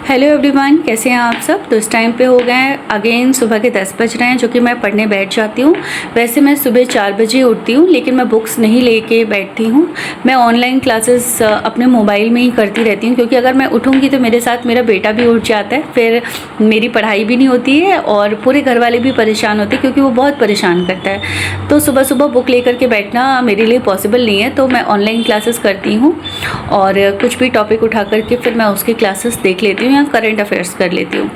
Hello everyone, कैसे हैं आप सब। तो इस टाइम पे हो गए हैं अगेन सुबह के 10 बज रहे हैं, जो कि मैं पढ़ने बैठ जाती हूँ। वैसे मैं सुबह 4 बजे उठती हूँ, लेकिन मैं बुक्स नहीं लेके बैठती हूँ। मैं ऑनलाइन क्लासेस अपने मोबाइल में ही करती रहती हूँ, क्योंकि अगर मैं उठूँगी तो मेरे साथ मेरा बेटा भी उठ जाता है, फिर मेरी पढ़ाई भी नहीं होती है और पूरे घर वाले भी परेशान होते हैं, क्योंकि वो बहुत परेशान करता है। तो सुबह सुबह बुक लेकर के बैठना मेरे लिए पॉसिबल नहीं है, तो मैं ऑनलाइन क्लासेस करती हूँ और कुछ भी टॉपिक उठा करके फिर मैं उसकी क्लासेस देख लेती हूँ या करंट अफेयर्स कर लेती हूँ।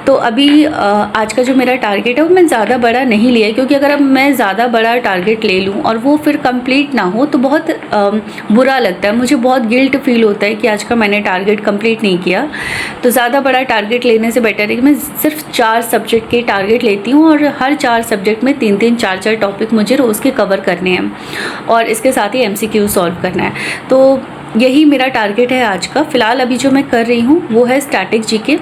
तो अभी आज का जो मेरा टारगेट है वो मैं ज़्यादा बड़ा नहीं लिया, क्योंकि अगर अब मैं ज़्यादा बड़ा टारगेट ले लूँ और वो फिर कंप्लीट ना हो तो बहुत बुरा लगता है, मुझे बहुत गिल्ट फील होता है कि आज का मैंने टारगेट कंप्लीट नहीं किया। तो ज़्यादा बड़ा टारगेट लेने से बेटर है कि मैं सिर्फ 4 सब्जेक्ट के टारगेट लेती हूँ और हर 4 सब्जेक्ट में 3-3 4-4 टॉपिक मुझे रोज़ के कवर करने हैं और इसके साथ ही MCQ सॉल्व करना है। तो यही मेरा टारगेट है आज का। फ़िलहाल अभी जो मैं कर रही हूँ वो है स्टैटिक जीके।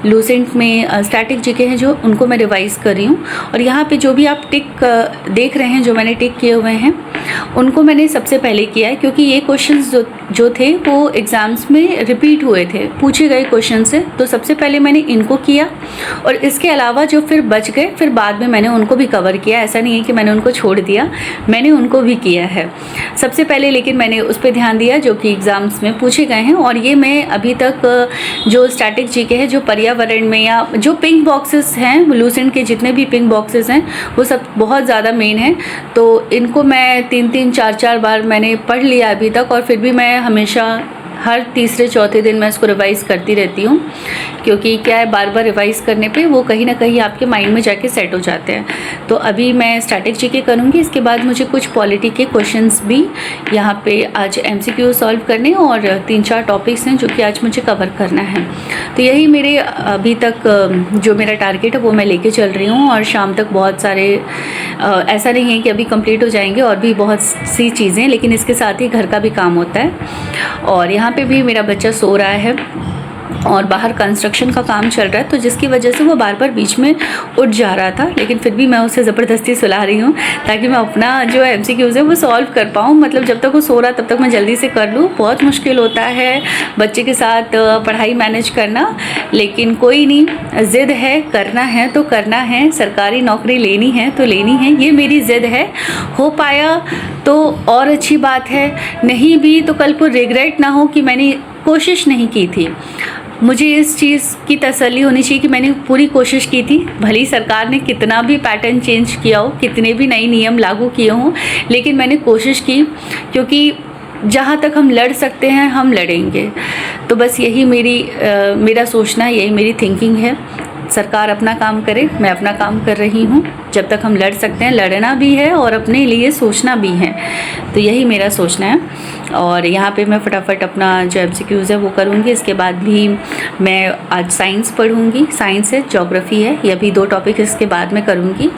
लूसेंट में स्टैटिक जीके हैं जो, उनको मैं रिवाइज़ कर रही हूँ। और यहाँ पे जो भी आप टिक देख रहे हैं, जो मैंने टिक किए हुए हैं, उनको मैंने सबसे पहले किया है, क्योंकि ये क्वेश्चंस जो थे वो एग्ज़ाम्स में रिपीट हुए थे, पूछे गए क्वेश्चन से। तो सबसे पहले मैंने इनको किया और इसके अलावा जो फिर बच गए फिर बाद में मैंने उनको भी कवर किया। ऐसा नहीं है कि मैंने उनको छोड़ दिया, मैंने उनको भी किया है सबसे पहले, लेकिन मैंने उस पर ध्यान दिया जो कि एग्ज़ाम्स में पूछे गए हैं। और ये मैं अभी तक जो स्टैटिक जीके है, जो पर्यावरण में या जो पिंक बॉक्सेस हैं, लूसेंट के जितने भी पिंक बॉक्सेस हैं वो सब बहुत ज़्यादा मेन है। तो इनको मैं 3-3 4-4 बार मैंने पढ़ लिया अभी तक, और फिर भी मैं हमेशा हर तीसरे चौथे दिन मैं इसको रिवाइज़ करती रहती हूँ, क्योंकि क्या है, बार बार रिवाइज़ करने पे वो कहीं ना कहीं आपके माइंड में जाके सेट हो जाते हैं। तो अभी मैं स्टैटिक जीके करूँगी, इसके बाद मुझे कुछ पॉलिटी के क्वेश्चंस भी यहाँ पे आज MCQ सॉल्व करने और 3-4 टॉपिक्स हैं जो कि आज मुझे कवर करना है। तो यही मेरे अभी तक जो मेरा टारगेट है वो मैं लेके चल रही हूँ। और शाम तक बहुत सारे ऐसा नहीं है कि अभी कंप्लीट हो जाएंगे, और भी बहुत सी चीज़ें, लेकिन इसके साथ ही घर का भी काम होता है। और यहाँ पे भी मेरा बच्चा सो रहा है और बाहर कंस्ट्रक्शन का काम चल रहा है, तो जिसकी वजह से वो बार बार बीच में उठ जा रहा था, लेकिन फिर भी मैं उसे ज़बरदस्ती सुला रही हूँ ताकि मैं अपना जो MCQs है वो सॉल्व कर पाऊँ। मतलब जब तक वो सो रहा तब तक मैं जल्दी से कर लूँ। बहुत मुश्किल होता है बच्चे के साथ पढ़ाई मैनेज करना, लेकिन कोई नहीं, ज़िद है, करना है तो करना है, सरकारी नौकरी लेनी है तो लेनी है, ये मेरी ज़िद है। हो पाया तो और अच्छी बात है, नहीं भी तो कल को रिग्रेट ना हो कि मैंने कोशिश नहीं की थी। मुझे इस चीज़ की तसल्ली होनी चाहिए कि मैंने पूरी कोशिश की थी, भले ही सरकार ने कितना भी पैटर्न चेंज किया हो, कितने भी नए नियम लागू किए हों, लेकिन मैंने कोशिश की, क्योंकि जहाँ तक हम लड़ सकते हैं हम लड़ेंगे। तो बस यही मेरा सोचना है, यही मेरी थिंकिंग है। सरकार अपना काम करे, मैं अपना काम कर रही हूँ। जब तक हम लड़ सकते हैं, लड़ना भी है और अपने लिए सोचना भी है। तो यही मेरा सोचना है। और यहाँ पे मैं फटाफट अपना जो MCQs है वो करूँगी। इसके बाद भी मैं आज साइंस पढ़ूँगी, साइंस है, ज्योग्राफी है, ये भी 2 टॉपिक इसके बाद में करूँगी।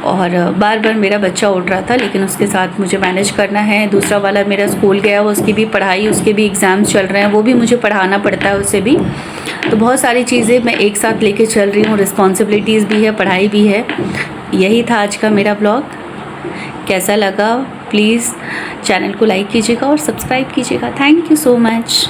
और बार बार मेरा बच्चा उठ रहा था, लेकिन उसके साथ मुझे मैनेज करना है। दूसरा वाला मेरा स्कूल गया, वो उसकी भी पढ़ाई, उसके भी एग्ज़ाम्स चल रहे हैं, वो भी मुझे पढ़ाना पड़ता है उसे भी। तो बहुत सारी चीज़ें मैं एक साथ लेके चल रही हूँ, रिस्पॉन्सिबिलिटीज़ भी है, पढ़ाई भी है। यही था आज का मेरा ब्लॉग। कैसा लगा प्लीज़ चैनल को लाइक कीजिएगा और सब्सक्राइब कीजिएगा। Thank you so much.